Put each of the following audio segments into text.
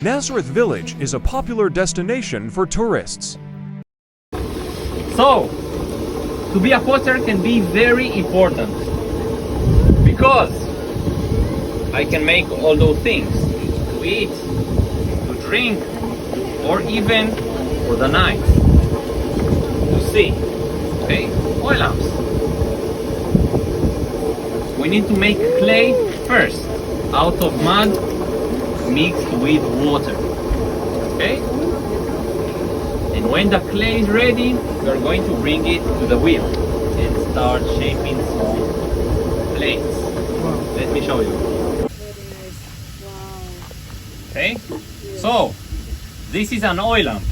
Nazareth Village is a popular destination for tourists. So, to be a foster can be very important because I can make all those things, to eat, to drink, or even for the night, to see, okay? Oil lamps. We need to make clay first, out of mud, mixed with water, okay? And when the clay is ready, we are going to bring it to the wheel and start shaping some plates. Let me show you. Okay, so this is an oil lamp.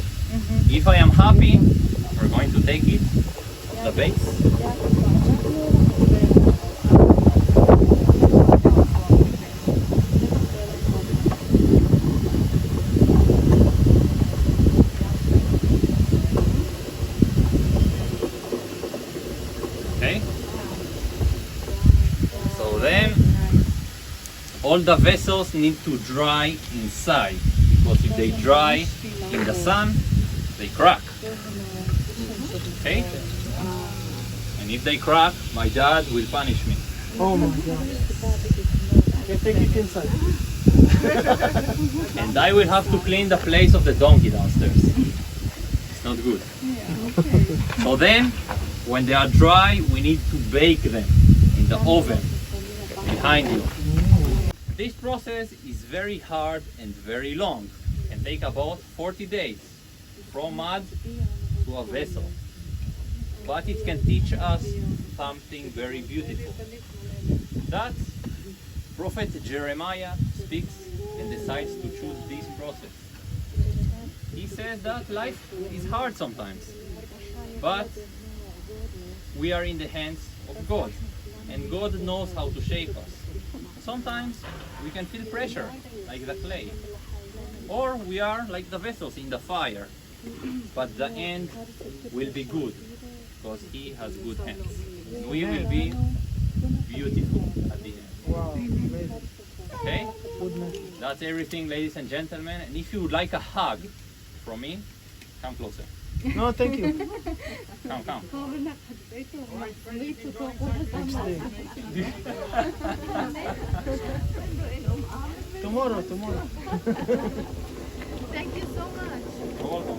If I am happy, we're going to take it off the base. Okay, so then all the vessels need to dry inside, because if they dry in the sun, they crack. Okay? And if they crack, my dad will punish me. Oh my God. Okay, take it inside. And I will have to clean the place of the donkey downstairs. It's not good. So then, when they are dry, we need to bake them in the oven behind you. This process is very hard and very long. It can take about 40 days from mud to a vessel. But it can teach us something very beautiful. That Prophet Jeremiah speaks and decides to choose this process. He says that life is hard sometimes, but we are in the hands of God, and God knows how to shape us. Sometimes we can feel pressure, like the clay, or we are like the vessels in the fire, but the end will be good, because He has good hands. We will be beautiful at the end. Okay? That's everything, ladies and gentlemen. And if you would like a hug from me, come closer. No, thank you. Come. Tomorrow. Thank you so much. You're welcome.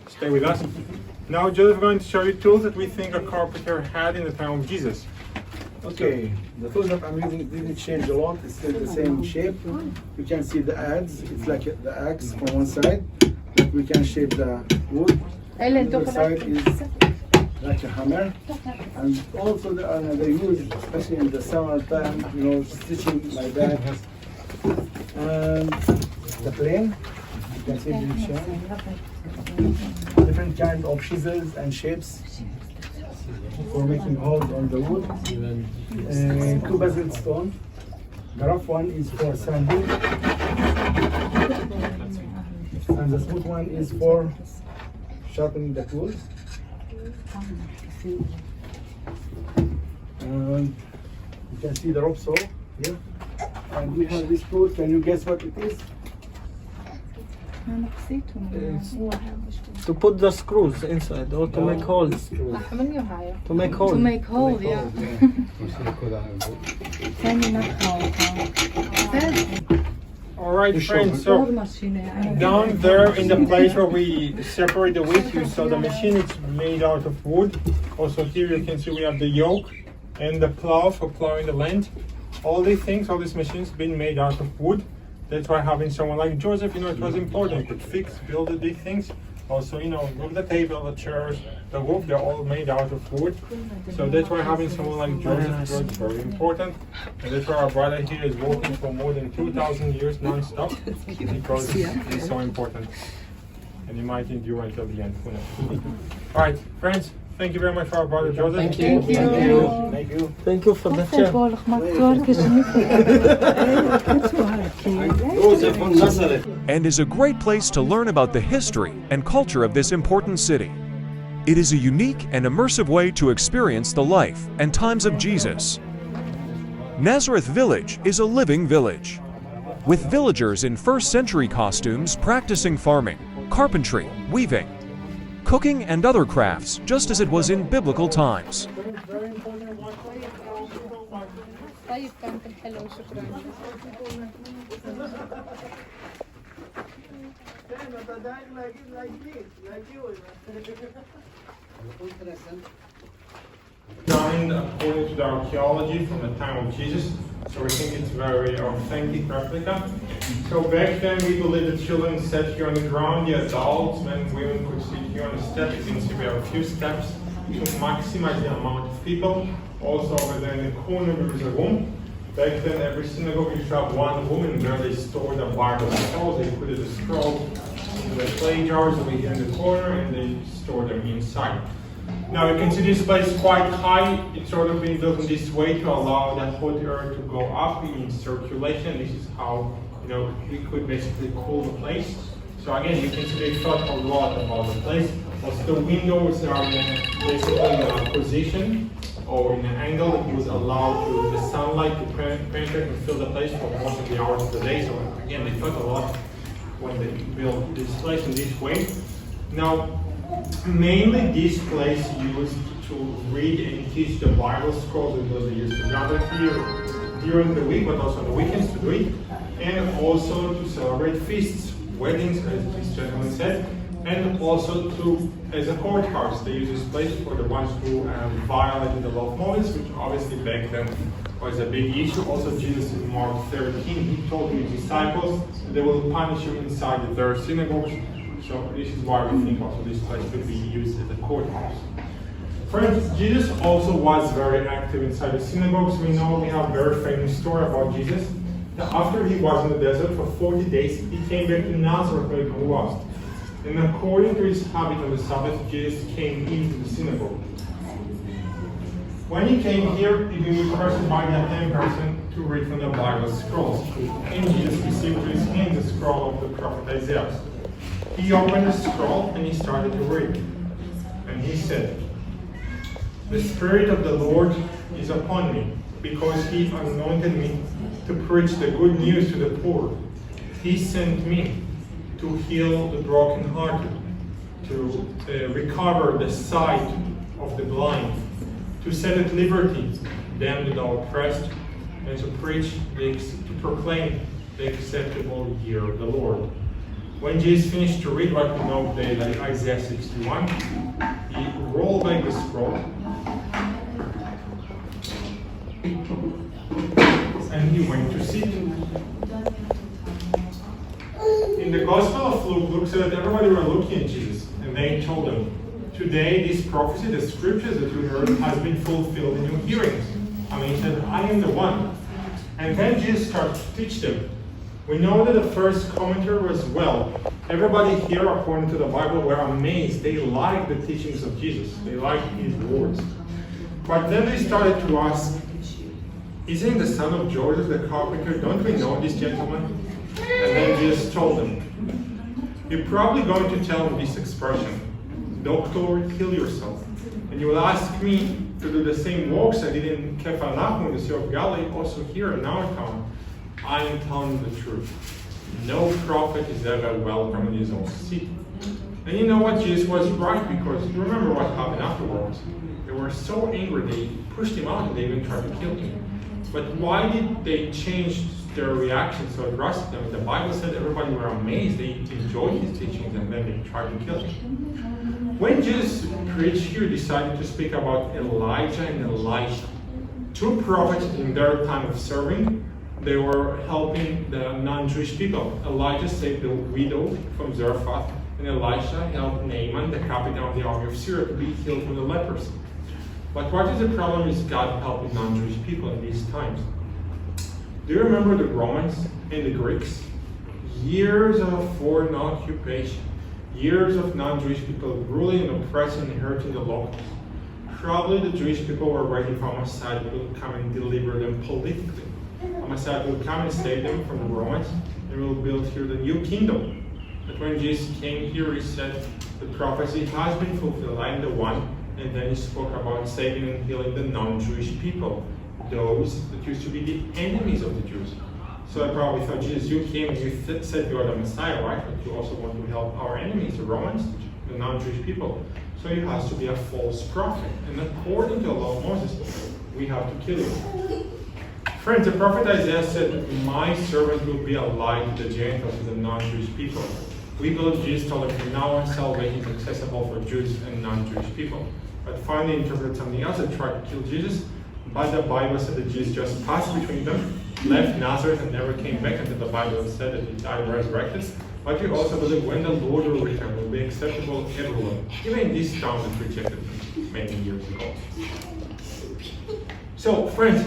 Stay with us. Now Joseph is going to show you tools that we think a carpenter had in the time of Jesus. Okay, the tools that I'm using didn't change a lot. It's still the same shape. You can see the adze. It's like the axe from one side. We can shape the wood. The other side is like a hammer. And also they use, especially in the summer time, stitching my bag. And the plane. You can see the shape. Different kind of chisels and shapes for making holes on the wood. Two basil stone. The rough one is for sanding, and the smooth one is for sharpening the tool. And you can see the rope saw here. And we have this tool. Can you guess what it is? To put the screws inside or to make holes. To make holes. To make hole, yeah. Alright friends, so down there in the place where we separate the wheat, you saw the machine. It's made out of wood. Also here you can see we have the yoke and the plow for plowing the land. All these things, all these machines been made out of wood. That's why having someone like Joseph, it was important. He could fix, build these things. Also, with the table, the chairs, the roof, they're all made out of wood. So that's why having someone like Joseph was very important. And that's why our brother here is working for more than 2,000 years non-stop, because he's so important. And he might endure until the end. Who knows? All right, friends. Thank you very much for our brother Joseph. Thank you. Thank you for the chair. Joseph from Nazareth. And is a great place to learn about the history and culture of this important city. It is a unique and immersive way to experience the life and times of Jesus. Nazareth Village is a living village, with villagers in first-century costumes practicing farming, carpentry, weaving, cooking, and other crafts, just as it was in biblical times. طيب كانت الحلوة شكرا. Designed according to the archaeology from the time of Jesus, so we think it's very authentic replica. So back then we believe the children sat here on the ground, the adults, men and women could sit here on the steps. You can see we have a few steps to maximize the amount of people. Also over there in the corner there is a room. Back then every synagogue used to have one room where they stored the Bible scrolls. They put the scrolls into the clay jars over here in the corner and they stored them inside. Now you can see this place quite high. It's sort of been built in this way to allow the hot air to go up in circulation. This is how we could basically cool the place. So again, you can see they thought a lot about the place. Also the windows are basically in a position or in an angle that was allowed to the sunlight to penetrate and fill the place for most of the hours of the day. So again, they thought a lot when they built this place in this way. Now, mainly this place used to read and teach the Bible scrolls because they used to gather here during the week, but also on the weekends to do it, and also to celebrate feasts, weddings, as this gentleman said, and also as a courthouse. They use this place for the ones who violated the law of Moses, which obviously back then was a big issue. Also, Jesus in Mark 13, he told his disciples that they will punish you inside their synagogues. So this is why we think also this place could be used as a courthouse. Friends, Jesus also was very active inside the synagogues. We know we have a very famous story about Jesus. That after he was in the desert for 40 days, he came back to Nazareth where he grew up. And according to his habit on the Sabbath, Jesus came into the synagogue. When he came here, he was requested by the attending person to read from the Bible scrolls. And Jesus received to his hand the scroll of the prophet Isaiah. He opened the scroll and he started to read. And he said, "The Spirit of the Lord is upon me, because he anointed me to preach the good news to the poor. He sent me to heal the brokenhearted, to recover the sight of the blind, to set at liberty them that are oppressed, and to proclaim the acceptable year of the Lord." When Jesus finished to read what we know today, like Isaiah 61, he rolled back the scroll and he went to sit. In the Gospel of Luke said that everybody were looking at Jesus, and they told him, "Today this prophecy, the scriptures that you heard, has been fulfilled in your hearing." He said, "I am the one." And then Jesus started to teach them. We know that the first commentator was, everybody here, according to the Bible, were amazed. They liked the teachings of Jesus. They liked his words. But then they started to ask, "Isn't the son of Joseph the carpenter? Don't we know this gentleman?" And then Jesus told them, "You're probably going to tell him this expression, 'Doctor, kill yourself.' And you will ask me to do the same works I did in Capernaum, in the Sea of Galilee, also here in our town. I am telling you the truth. No prophet is ever welcome in his own city." And you know what? Jesus was right, because you remember what happened afterwards. They were so angry they pushed him out and they even tried to kill him. But why did they change their reaction so drastically? The Bible said everybody were amazed. They enjoyed his teachings and then they tried to kill him. When Jesus preached here, he decided to speak about Elijah and Elisha, two prophets in their time of serving. They were helping the non-Jewish people. Elijah saved the widow from Zarephath, and Elisha helped Naaman, the captain of the army of Syria, to be healed from the leprosy. But what is the problem is God helping non-Jewish people in these times? Do you remember the Romans and the Greeks? Years of foreign occupation, years of non-Jewish people ruling and oppressing and hurting the locals. Probably the Jewish people were waiting for a Messiah who will come and deliver them politically. A Messiah will come and save them from the Romans, and will build here the new kingdom. But when Jesus came here, he said the prophecy has been fulfilled. I am the one. And then he spoke about saving and healing the non-Jewish people, those that used to be the enemies of the Jews. So I probably thought, Jesus, you came and you said you are the Messiah, right? But you also want to help our enemies, the Romans, the non-Jewish people. So you have to be a false prophet. And according to the law of Moses, we have to kill you. Friends, the prophet Isaiah said, my servant will be a light to the Gentiles, to the non-Jewish people. We believe Jesus told them, from now on salvation is accessible for Jews and non-Jewish people. But finally interpreted something else and tried to kill Jesus. But the Bible said that Jesus just passed between them, left Nazareth and never came back until the Bible said that he died and resurrected. But we also believe when the Lord will return, will be acceptable to everyone, even in these towns that rejected him many years ago. So, friends,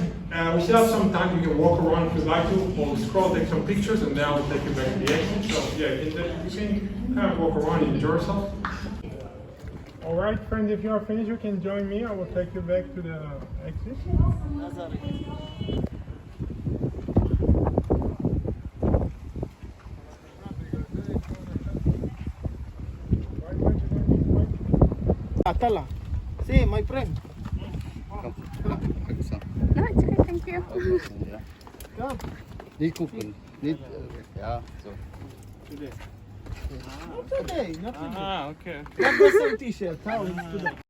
we still have some time. You can walk around if you'd like to. We'll scroll, take some pictures, and then I'll take you back to the exit. So, yeah, you can kind of walk around and enjoy yourself. All right, friends, if you are finished, you can join me. I will take you back to the exit. Nazareth. Atala. See, my friend. No, it's okay, thank you. Come. Need cooking. Need, yeah, so. Today. Not today. Not today. Okay. Not the same t-shirt. How it's today.